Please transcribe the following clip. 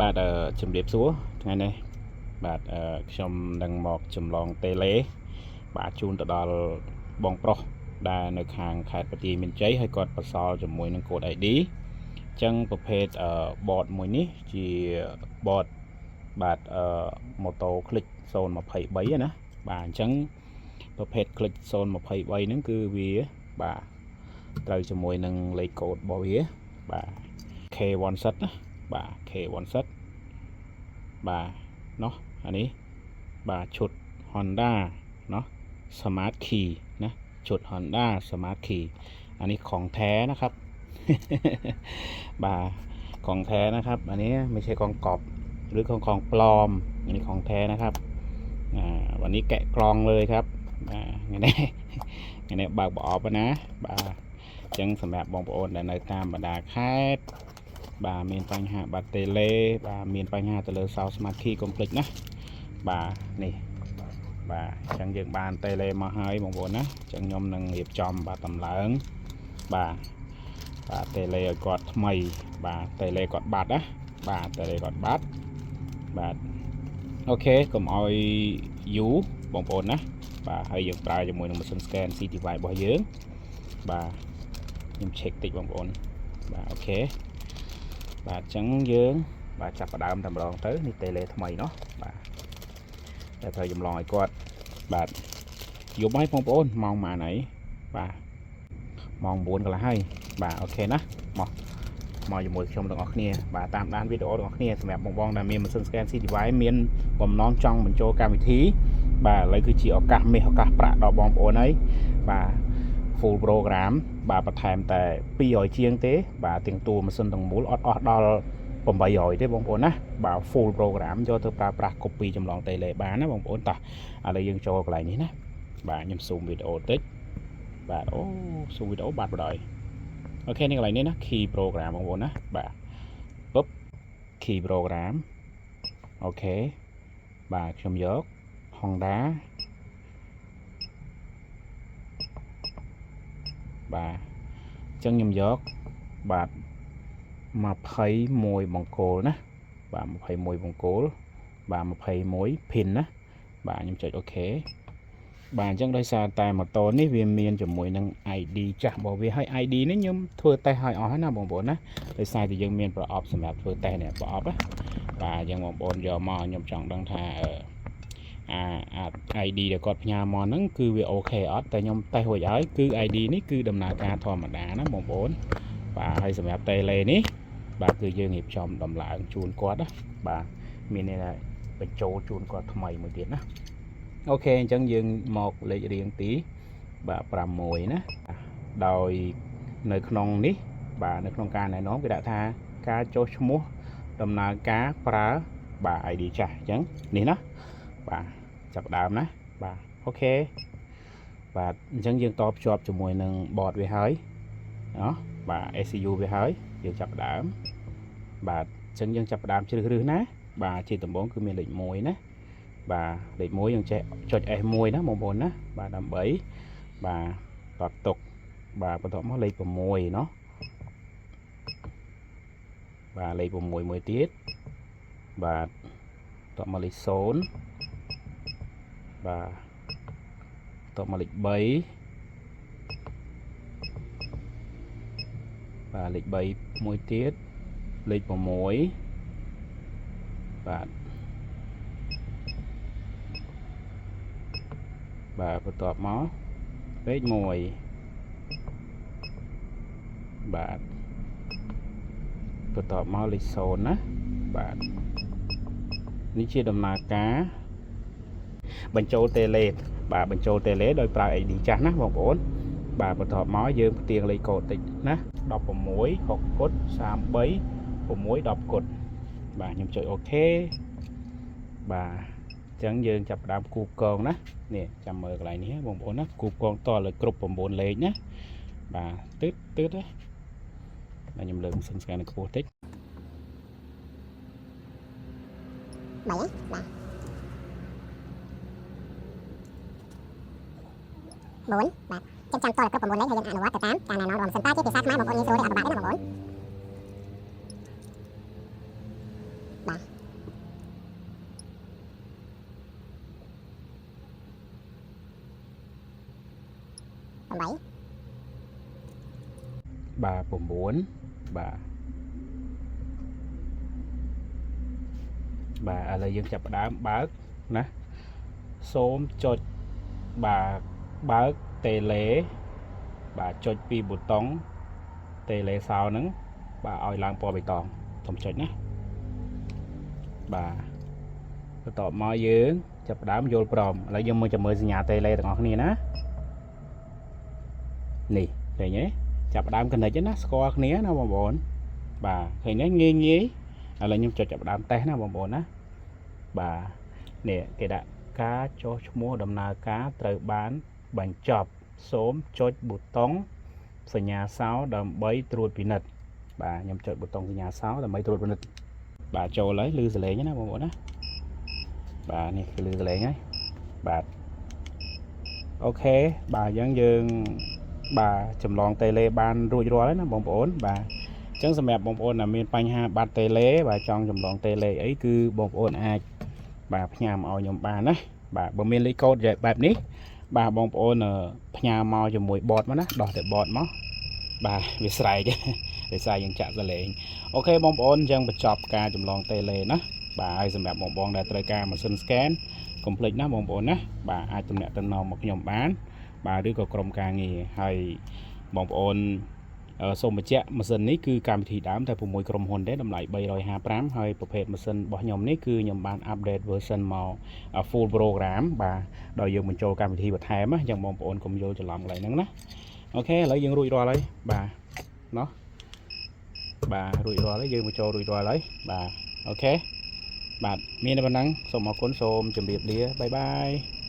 បាទជំរាបសួរថ្ងៃនេះបាទខ្ញុំនឹងមកចម្លងតេឡេបាទជូនទៅដល់បងប្រុសដែលនៅខាងខេត្តបន្ទាយមានជ័យហើយគាត់បន្សល់ជាមួយនឹងកូដ ID អញ្ចឹងប្រភេទបតមួយនេះជាបតបាទម៉ូតូ Click 023ណាបាទអញ្ចឹងប្រភេទ Click 023ហ្នឹងគឺវាបាទត្រូវជាមួយនឹងលេខកូដរបស់វាបាទ K1 set ណាបាទ K1 set បាទเนาะอันนี้បាទឈុត Honda เนาะ Smart Key ណាឈុត Honda Smart Key อันนี้ของแท้นะครับ បាទของแท้นะครับอันนี้ไม่ใช่ของกอบหรือของปลอมอันนี้ของแท้นะครับวันนี้แกะกล่องเลยครับថ្ងៃនេះបើកប្រអប់ណាបាទអញ្ចឹងសម្រាប់បងប្អូនដែលនៅតាមបណ្ដាខេត្តបាទមានបញ្ហាបាត់តេឡេបាទមានបញ្ហាទៅលើសោ Smart Key កុំភ្លេចណាបាទនេះបាទអញ្ចឹងយើងបានតេឡេមកហើយបងប្អូនណាអញ្ចឹងខ្ញុំនឹងរៀបចំបាទតម្លើងបាទតេឡេឲ្យគាត់ថ្មីបាទតេឡេគាត់បាត់ណាបាទតេឡេគាត់បាត់បាទអូខេកុំឲ្យយូរបងប្អូនណាបាទហើយយើងប្រើជាមួយនឹងម៉ាស៊ីន scan CTY របស់យើងបាទខ្ញុំ check តិចបងប្អូនបាទអូខេបាទអញ្ចឹងយើងបាទចាប់ផ្ដើមតែម្ដងទៅនេះតេឡេថ្មីเนาะបាទតែត្រូវចម្លងឲ្យគាត់បាទយប់ហើយបងប្អូនម៉ោងប៉ុន្មានហើយបាទម៉ោង 9 កន្លះហើយបាទអូខេណាមកជាមួយខ្ញុំទាំងអស់គ្នាបាទតាមដានវីដេអូទាំងអស់គ្នាសម្រាប់បងដែលមានម៉ាស៊ីន scan CTY មានបំណងចង់បញ្ចូលកម្មវិធីបាទឥឡូវគឺជាឱកាសមាសឱកាសប្រាក់ដល់បងប្អូនហើយបាទ full program បាទបន្ថែមតែ200ជាងទេបាទទាំងតួម៉ាស៊ីនទាំងមូលអត់អស់ដល់800ទេបងប្អូនណាបាទ full program យកទៅប្រើប្រាស់ copy ចម្លងតេឡេបានណាបងប្អូនតោះឥឡូវយើងចូលកន្លែងនេះណាបាទខ្ញុំ zoom វីដេអូតិចបាទអូ zoom វីដេអូបាត់បដ ாய் អូខេនេះកន្លែងនេះណា key program បងប្អូនណាបាទពុប key program អូខេបាទខ្ញុំយក Honda បាទអញ្ចឹងខ្ញុំយកបាទ21បង្គោលណាបាទ21បង្គោលបាទ21 pin ណាបាទខ្ញុំចុចអូខេបាទអញ្ចឹងដោយសារតែម៉ូតូនេះវាមានជាមួយនឹង ID ចាស់របស់វាហើយ ID នេះខ្ញុំធ្វើតេស្តឲ្យអស់ហើយណាបងប្អូនណាដោយសារតែយើងមានប្រអប់សម្រាប់ធ្វើតេស្តនេះប្រអប់ណាបាទអញ្ចឹងបងប្អូនយកមកខ្ញុំចង់ដឹងថាID ដែលគាត់ផ្ញើមកហ្នឹងគឺវាអូខេអត់តែខ្ញុំតេស្តរួចហើយគឺ ID នេះគឺដំណើរការធម្មតាណាបងប្អូនបាទហើយសម្រាប់តេឡេនេះបាទគឺយើងរៀបចំដំឡើងជូនគាត់ណាបាទមានន័យថាបញ្ចូលជូនគាត់ថ្មីមួយទៀតណាអូខេអញ្ចឹងយើងមកលេខរៀងទីបាទ6ណាដោយនៅក្នុងនេះបាទនៅក្នុងការណែនាំគេដាក់ថាការចុះឈ្មោះដំណើរការប្រើបាទ ID ចាស់អញ្ចឹងនេះណាបាទចាប់ដើមណាបាទអូខេបាទអញ្ចឹងយើងតភ្ជាប់ជាមួយនឹង board វាហើយណោះបាទ ECU វាហើយយើងចាប់ដើមបាទអញ្ចឹងយើងចាប់ដើមជ្រើសរើសណាបាទជាដំបូងគឺមានលេខ1ណាបាទលេខ1យើងចេះចុច S1 ណាបងប្អូនណាបាទដើម្បីបាទតទុកបាទបន្ទាប់មកលេខ6เนาะបាទលេខ6មួយទៀតបាទបន្ទាប់មកលេខ0បាទបន្ទាប់មកលេខ3បាទលេខ3មួយទៀតលេខ6បាទបាទបន្ទាប់មកលេខ1បាទបន្ទាប់មកលេខ0ណាបាទនេះជាដំណើរការបញ្ចូលតេឡេបាទបញ្ចូលតេឡេដោយប្រើ ID ចាស់ណាបងប្អូនបាទបន្ទាប់មកយើងផ្ទៀងលេខកូដតិចណា16 6គុត33 6 10គុតបាទខ្ញុំចុចអូខេបាទអញ្ចឹងយើងចាប់ផ្ដើមគូបកងណានេះចាំមើលកន្លែងនេះបងប្អូនណាគូបកងតលើគ្រប់9លេខណាបាទទើបណាបាទខ្ញុំលើកម៉ាស៊ីន scan ខ្ពស់តិចបាទ4បាទចាំតលើគ្រប់9លេខហើយយើងអនុវត្តទៅតាមការណែនាំរបស់ម៉ាស៊ីនតើជាភាសាខ្មែរបងប្អូនងាយស្រួលទេអត់ពិបាកទេណាបងប្អូន bà bổn bốn bà là dân chập đám bác nè xôm cho bác tê lế bà cho pi bột tông tê lế sao nắng bà oi lang po bì tòng thông chốt nhé bàต่อมาយើងចាប់ផ្ដើមយល់ព្រមឥឡូវយើងមកចាំមើលសញ្ញាតេឡេទាំងអស់គ្នាណានេះឃើញទេចាប់ផ្ដើម connect ណាស្គាល់គ្នាណាបងប្អូនបាទឃើញទេងាយងាយឥឡូវខ្ញុំចុចចាប់ផ្ដើមតេស្តណាបងប្អូនណាបាទនេះគេដាក់ការចុះឈ្មោះដំណើរការត្រូវបានបញ្ចប់សូមចុចប៊ូតុងសញ្ញាសោដើម្បីត្រួតពិនិត្យបាទខ្ញុំចុចប៊ូតុងសញ្ញាសោដើម្បីត្រួតពិនិត្យបាទចូលហើយឮសលេងណាបងប្អូនណាបាទនេះគឺឮសលេងហើយបាទអូខេបាទអញ្ចឹងយើងបាទចម្លងតេឡេបានរួចរាល់ហើយណាបងប្អូនបាទអញ្ចឹងសម្រាប់បងប្អូនដែលមានបញ្ហាបាត់តេឡេបាទចង់ចម្លងតេឡេអីគឺបងប្អូនអាចបាទផ្ញើមកឲ្យខ្ញុំបានណាបាទបើមានលេខកូដបែបនេះបាទបងប្អូនផ្ញើមកជាមួយបតមកណាដោះតែបតមកបាទវាស្រែកដោយសារយើងចាក់សលេងអូខេបងប្អូនអញ្ចឹងបញ្ចប់ការចម្លងតេឡេណាបាទហើយសម្រាប់បងដែលត្រូវការម៉ាស៊ីន scan កុំភ្លេចណាបងប្អូនណាបាទអាចទំនាក់ទំនងមកខ្ញុំបានបាទឬក៏ក្រុមការងារហើយបងប្អូនសូមបញ្ជាក់ម៉ាស៊ីននេះគឺកម្មវិធីដើមតែ6ក្រុមហ៊ុនទេតម្លៃ355ហើយប្រភេទម៉ាស៊ីនរបស់ខ្ញុំនេះគឺខ្ញុំបាន update version មក full program បាទដោយយើងបញ្ចូលកម្មវិធីបន្ថែមណាអញ្ចឹងបងប្អូនកុំយល់ច្រឡំកន្លែងហ្នឹងណាអូខេឥឡូវយើងរួចរាល់ហើយបាទណោះបាទរួចរាល់ហើយយើងបញ្ចូលរួចរាល់ហើយបាទអូខេបាទមានតែប៉ុណ្ណឹងសូមអរគុណសូមជម្រាបលាបាយបាយ